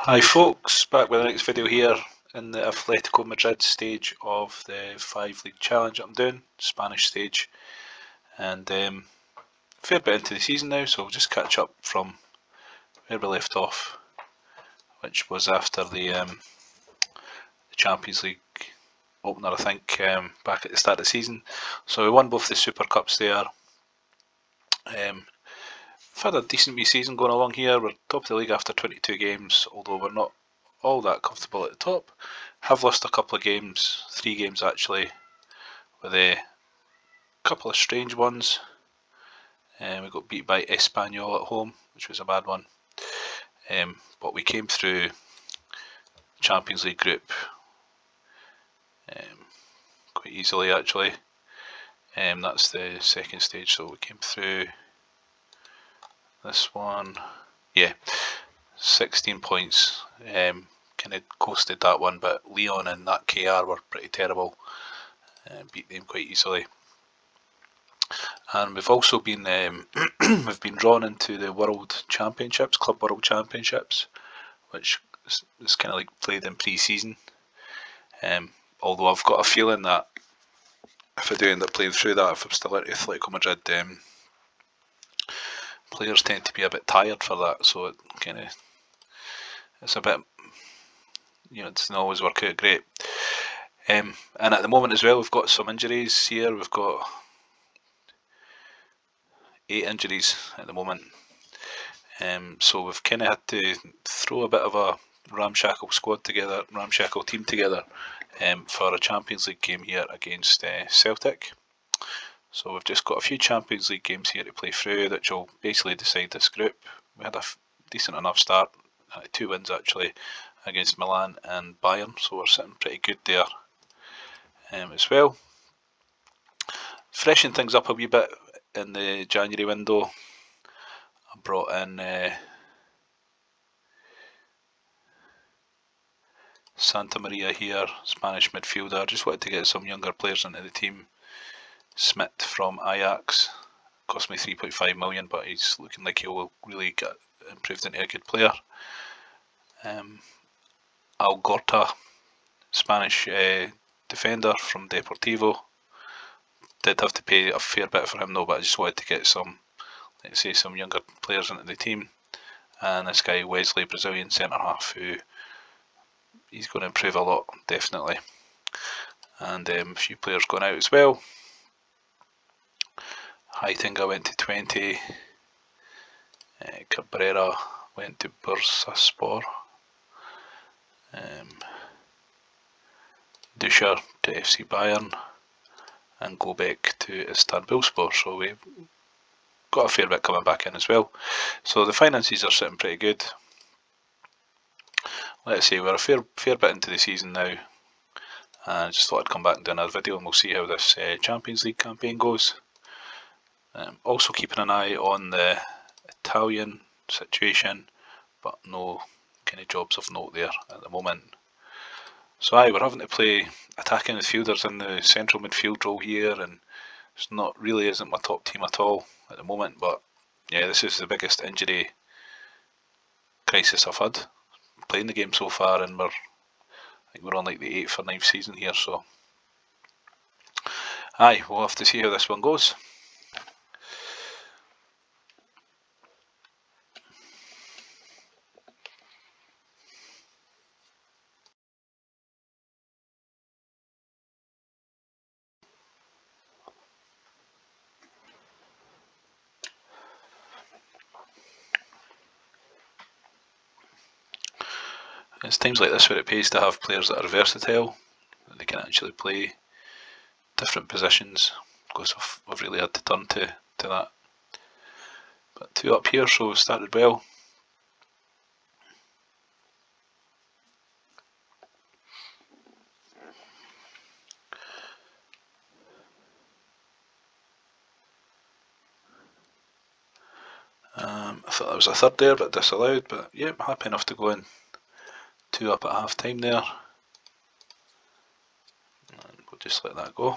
Hi folks, back with the next video here in the Atletico Madrid stage of the 5 League Challenge I'm doing, Spanish stage, and fair bit into the season now, so we'll just catch up from where we left off, which was after the Champions League opener, I think, back at the start of the season. So we won both the Super Cups there. We've had a decent wee season going along here. We're top of the league after 22 games, although we're not all that comfortable at the top. Have lost a couple of games, 3 games actually, with a couple of strange ones. We got beat by Espanyol at home, which was a bad one. But we came through Champions League group quite easily actually. That's the second stage, so we came through this one. Yeah, 16 points. Kind of coasted that one, but Leon and that KR were pretty terrible. Beat them quite easily. And we've also been we've been drawn into the World Championships, Club World Championships, which is kind of like played in pre-season. Although I've got a feeling that if I do end up playing through that, if I'm still at Atletico Madrid, players tend to be a bit tired for that, so it kind of, it's a bit, you know, it doesn't always work out great. And at the moment as well, we've got some injuries here. We've got 8 injuries at the moment. So we've kind of had to throw a bit of a ramshackle squad together, ramshackle team together for a Champions League game here against Celtic. So we've just got a few Champions League games here to play through, which will basically decide this group. We had a decent enough start, 2 wins actually, against Milan and Bayern, so we're sitting pretty good there as well. Freshen things up a wee bit in the January window. I brought in Santa Maria here, Spanish midfielder. Just wanted to get some younger players into the team. Smith from Ajax, cost me 3.5 million, but he's looking like he will really get improved into a good player. Algorta, Spanish defender from Deportivo. Did have to pay a fair bit for him though, but I just wanted to get some, let's say, some younger players into the team. And this guy Wesley, Brazilian centre half, who he's going to improve a lot, definitely. And a few players going out as well. Heitinga went to 20. Cabrera went to Bursaspor. Duscher to FC Bayern. And Gobek to Istanbulspor. So we've got a fair bit coming back in as well. So the finances are sitting pretty good. Let's say we're a fair bit into the season now. I just thought I'd come back and do another video, and we'll see how this Champions League campaign goes. Also keeping an eye on the Italian situation, but no kind of jobs of note there at the moment. So we're having to play attacking midfielders in the central midfield role here, and it's not really isn't my top team at all at the moment. But yeah, this is the biggest injury crisis I've had playing the game so far, and I think we're on like the 8th or 9th season here. So we'll have to see how this one goes. It's times like this where it pays to have players that are versatile, that they can actually play different positions, because I've really had to turn to that. But 2 up here, so we started well. I thought that was a third there, but disallowed. But yeah, I'm happy enough to go in 2 up at half time there. And we'll just let that go.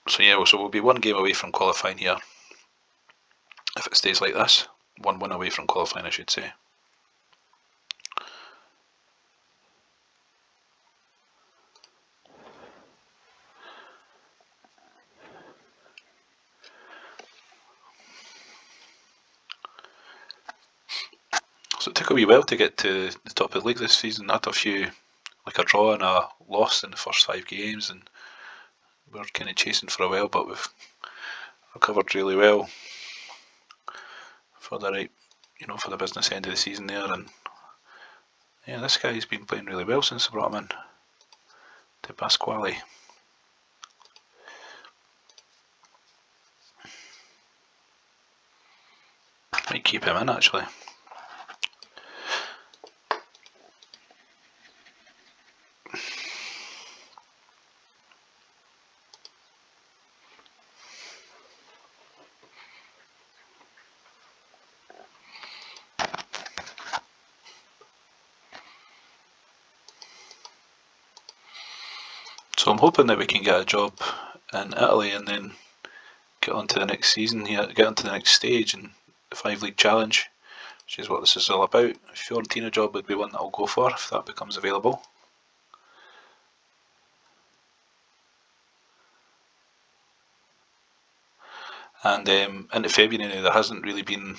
So yeah, so we'll be 1 game away from qualifying here. if it stays like this. 1 win away from qualifying, I should say. So it took a wee while to get to the top of the league this season. I had a few, like a draw and a loss in the first 5 games, and we were kind of chasing for a while, but we've recovered really well for the right, for the business end of the season there. And yeah, this guy's been playing really well since I brought him in to Pasquale. Might keep him in actually. So I'm hoping that we can get a job in Italy and then get on to the next season here, get on to the next stage in the 5 League Challenge, which is what this is all about. A Fiorentina job would be one that I'll go for if that becomes available. And into February there hasn't really been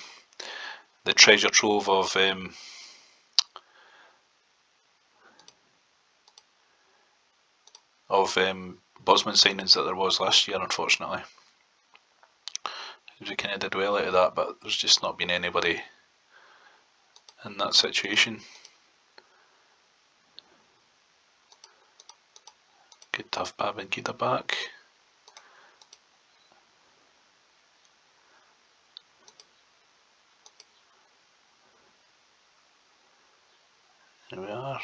the treasure trove of Bosman signings that there was last year, unfortunately. We kind of did well out of that, but there's just not been anybody in that situation. Good to have Babangida back. Here we are.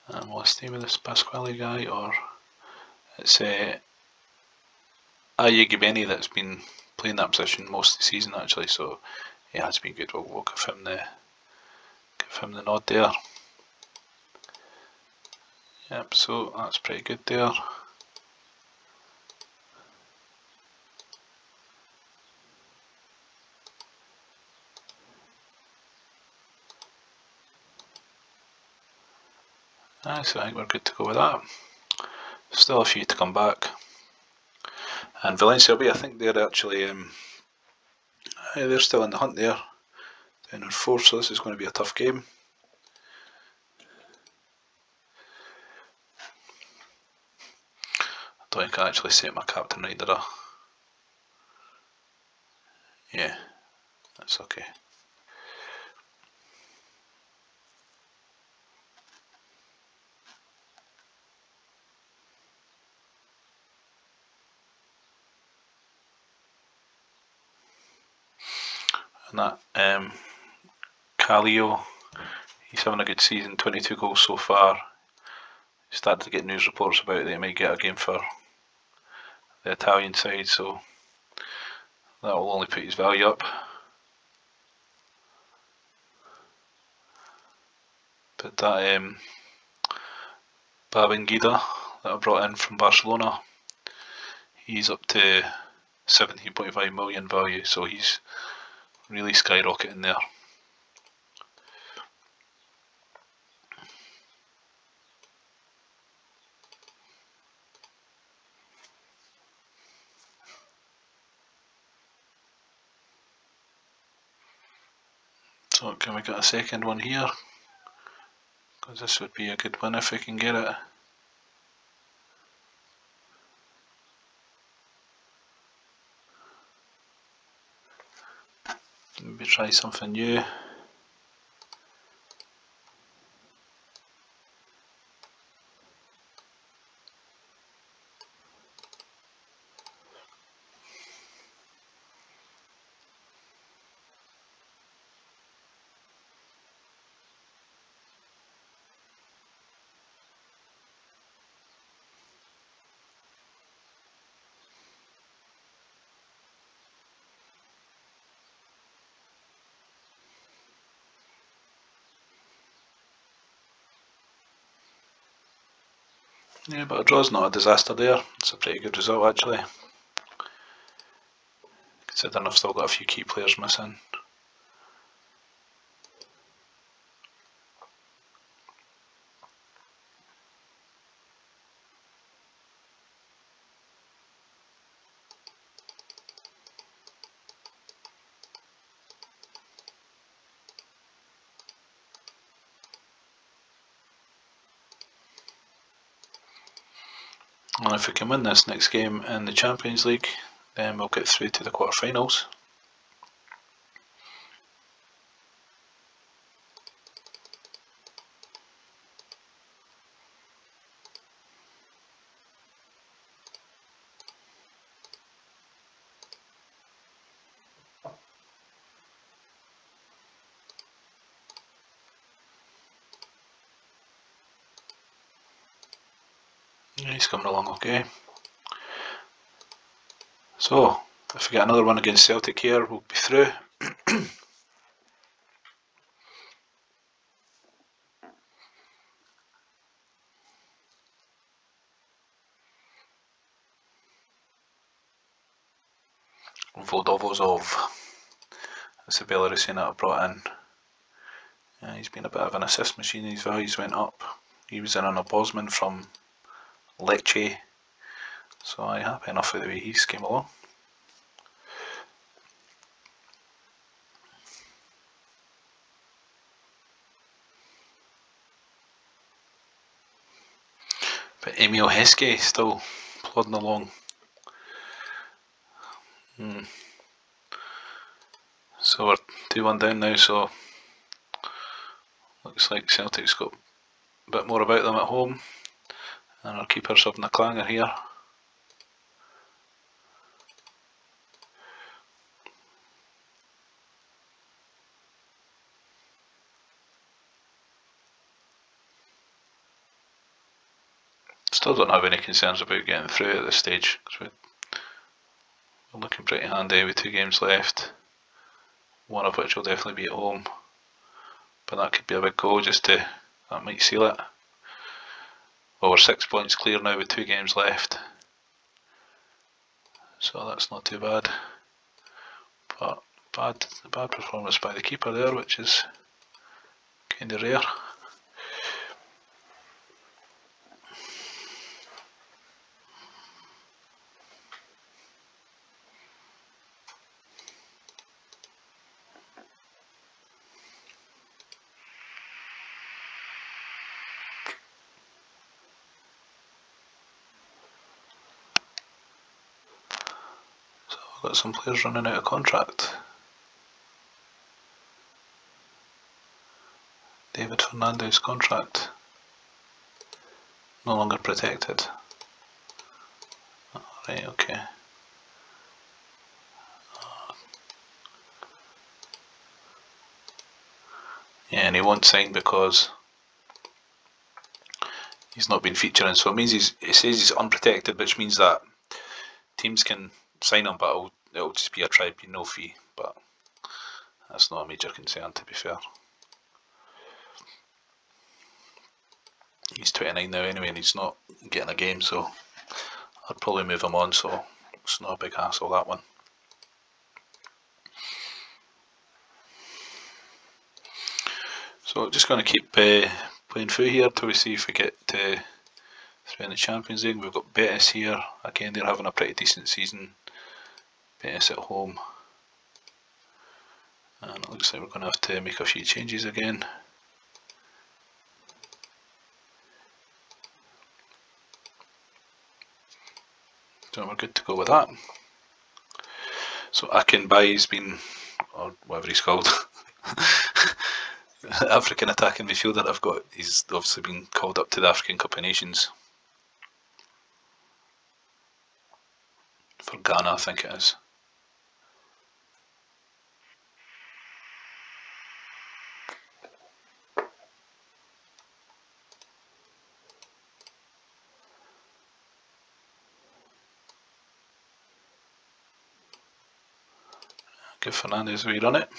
And will I stay with this Pasquale guy, or it's Ayegibeni that's been playing that position most of the season actually, so he has been good. We'll give him the nod there. Yep, so that's pretty good there. So I think we're good to go with that. Still a few to come back. And Valencia B, I think they're actually they're still in the hunt there, down in 4th, so this is going to be a tough game. I don't think I actually set my captain right, did I? Yeah, that's okay. And that Calio, he's having a good season, 22 goals so far. Started to get news reports about that he might get a game for the Italian side, so that will only put his value up. But that Babangida that I brought in from Barcelona, he's up to 17.5 million value, so he's really skyrocketing there. So can we get a second one here? Because this would be a good win if we can get it. Maybe try something new. Yeah, but a draw's not a disaster there. It's a pretty good result actually. considering I've still got a few key players missing. And if we can win this next game in the Champions League, then we'll get through to the quarterfinals. Yeah, he's coming along okay. So, if we get another one against Celtic here, we'll be through. Vodovozov. That's the Belarusian that I brought in. He's been a bit of an assist machine, his values went up. He was in on a Bosman from Lecce, so I'm happy enough with the way he's came along. But Emil Heskey still plodding along. So we're 2-1 down now, so looks like Celtic's got a bit more about them at home, and our keeper's having a clanger here. Still don't have any concerns about getting through at this stage, because we're looking pretty handy with 2 games left, one of which will definitely be at home, but that could be a big goal that might seal it. Well, we're 6 points clear now with 2 games left, so that's not too bad. But bad performance by the keeper there, which is kind of rare. So we've got some players running out of contract. David Fernandez's contract no longer protected. Right, okay. Yeah, and he won't sign because he's not been featuring, so it means it says he's unprotected, which means that teams can sign him, but it'll just be a tribunal fee, but that's not a major concern, to be fair. He's 29 now anyway, and he's not getting a game, so I'd probably move him on, so it's not a big hassle, that one. So just going to keep playing through here till we see if we get through in the Champions League. We've got Betis here, again they're having a pretty decent season. Betis at home, and it looks like we're going to have to make a few changes again. So we're good to go with that. So Akinbay's been, or whatever he's called, African attacking midfielder I've got, he's obviously been called up to the African Cup of Nations for Ghana, I think it is. Give Fernandez a wee run it.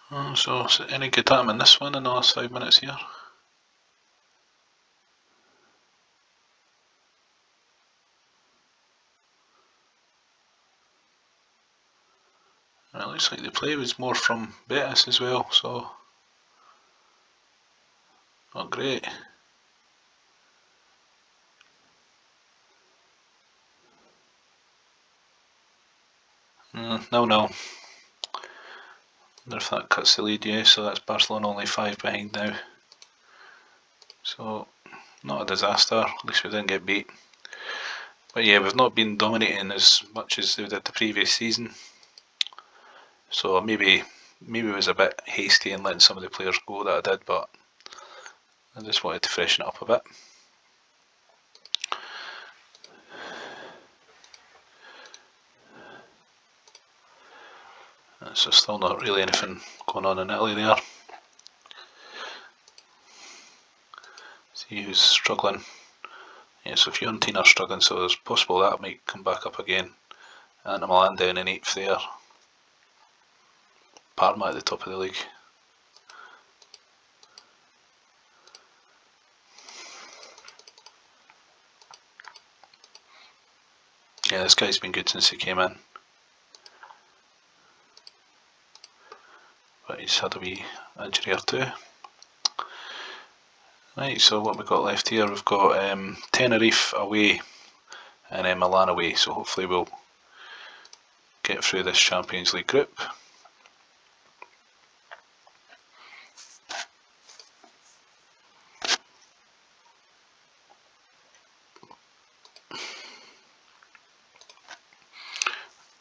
So any good time in this one in the last 5 minutes here? And it looks like the play was more from Betis as well, so not great. No. Wonder if that cuts the lead, yeah, so that's Barcelona only 5 behind now. So, not a disaster, at least we didn't get beat. But yeah, we've not been dominating as much as we did the previous season. So maybe it was a bit hasty in letting some of the players go that I did, but I just wanted to freshen it up a bit. So still not really anything going on in Italy there. See who's struggling. Yeah, so Fiorentina are struggling, so there's possible that might come back up again. And Milan down in 8th there. Parma at the top of the league. Yeah, this guy's been good since he came in. But he's had a wee injury or two. Right, so what we've got left here, we've got Tenerife away and then Milan away, so hopefully we'll get through this Champions League group.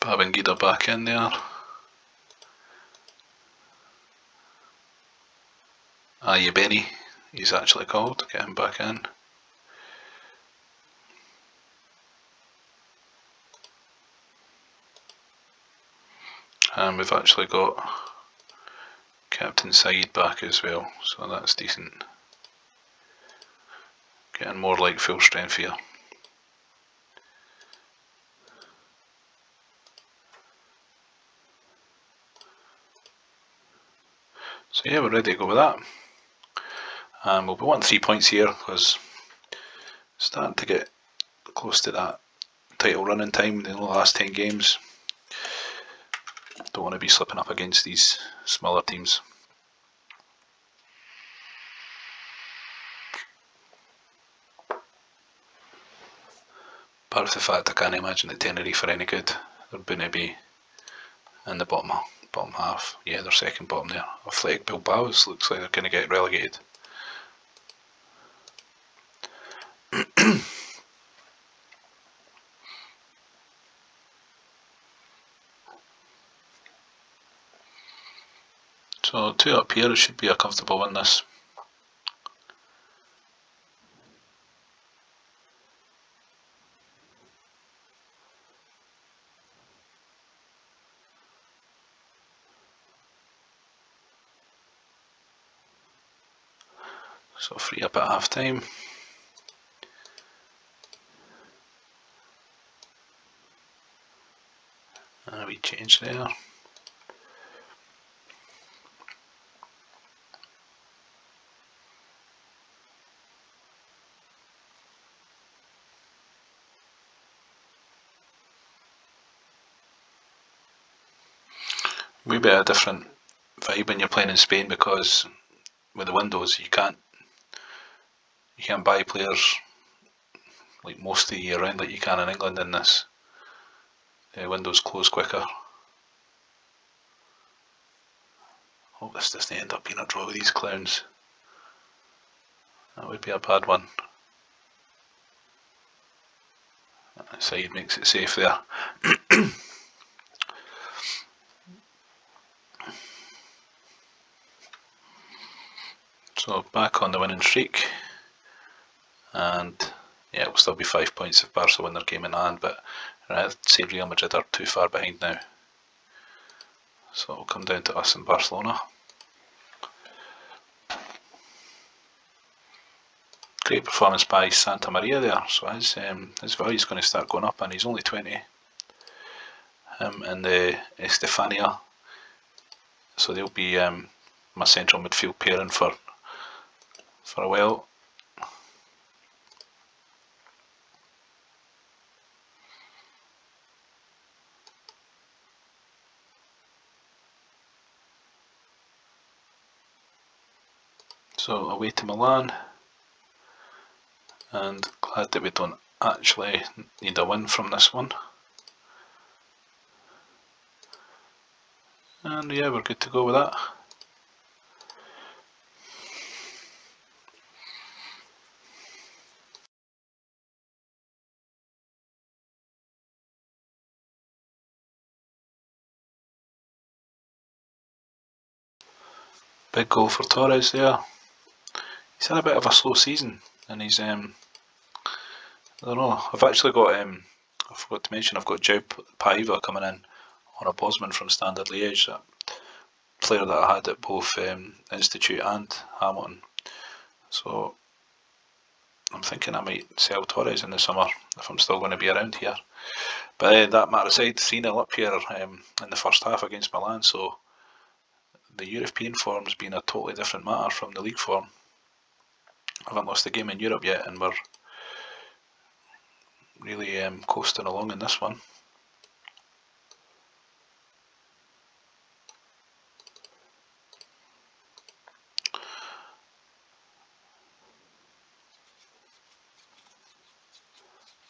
Babangida back in there. Ayubeni, he's actually called, get him back in. And we've actually got Captain Saeed back as well, so that's decent. Getting more like full strength here. So yeah, we're ready to go with that. And we'll be wanting 3 points here because starting to get close to that title running time in the last 10 games. Don't want to be slipping up against these smaller teams. Apart from the fact I can't imagine that Tenerife are any good. They're bound to be in the bottom half. Yeah, they're second bottom there. Athletic Bilbao looks like they're going to get relegated. So 2 up here, it should be a comfortable win this. So 3 up at half time. And a wee change there. Maybe a different vibe when you're playing in Spain because with the windows you can't buy players like most of the year round like you can in England in this. The windows close quicker. Hope this doesn't end up being a draw with these clowns. That would be a bad one. That side makes it safe there. So back on the winning streak, and yeah, it will still be 5 points if Barca win their game in hand, but I'd say Real Madrid are too far behind now. So it'll come down to us in Barcelona. Great performance by Santa Maria there, so his value is going to start going up, and he's only 20. Him and the Estefania so they'll be my central midfield pairing for a while. So away to Milan, and glad that we don't actually need a win from this one. And yeah, we're good to go with that. Big goal for Torres there. He's had a bit of a slow season, and he's I don't know. I've actually got I forgot to mention, I've got Joe Paiva coming in on a Bosman from Standard Liège, a player that I had at both Institute and Hamilton. So I'm thinking I might sell Torres in the summer if I'm still going to be around here. But that matter aside, 3-0 up here in the first half against Milan, so the European form's been a totally different matter from the league form. I haven't lost a game in Europe yet, and we're really coasting along in this one.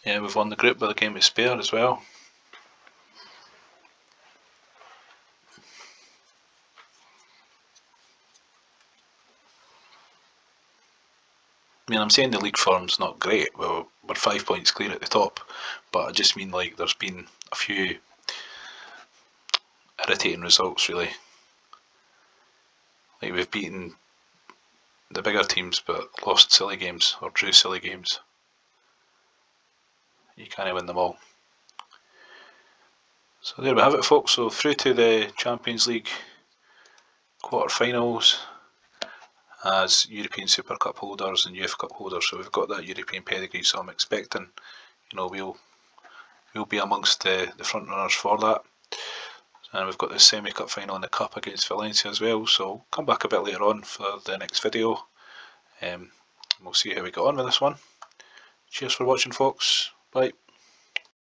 Yeah, we've won the group with a game to spare as well. I mean, I'm saying the league form's not great. Well, we're 5 points clear at the top, but I just mean like there's been a few irritating results really. Like we've beaten the bigger teams but lost silly games or drew silly games. You can't win them all. So there we have it, folks. So through to the Champions League quarter-finals as European Super Cup holders and UEFA Cup holders. So we've got that European pedigree, so I'm expecting, you know, we'll be amongst the front runners for that. And we've got the semi-cup final in the cup against Valencia as well, so I'll come back a bit later on for the next video. We'll see how we get on with this one. Cheers for watching, folks. Bye.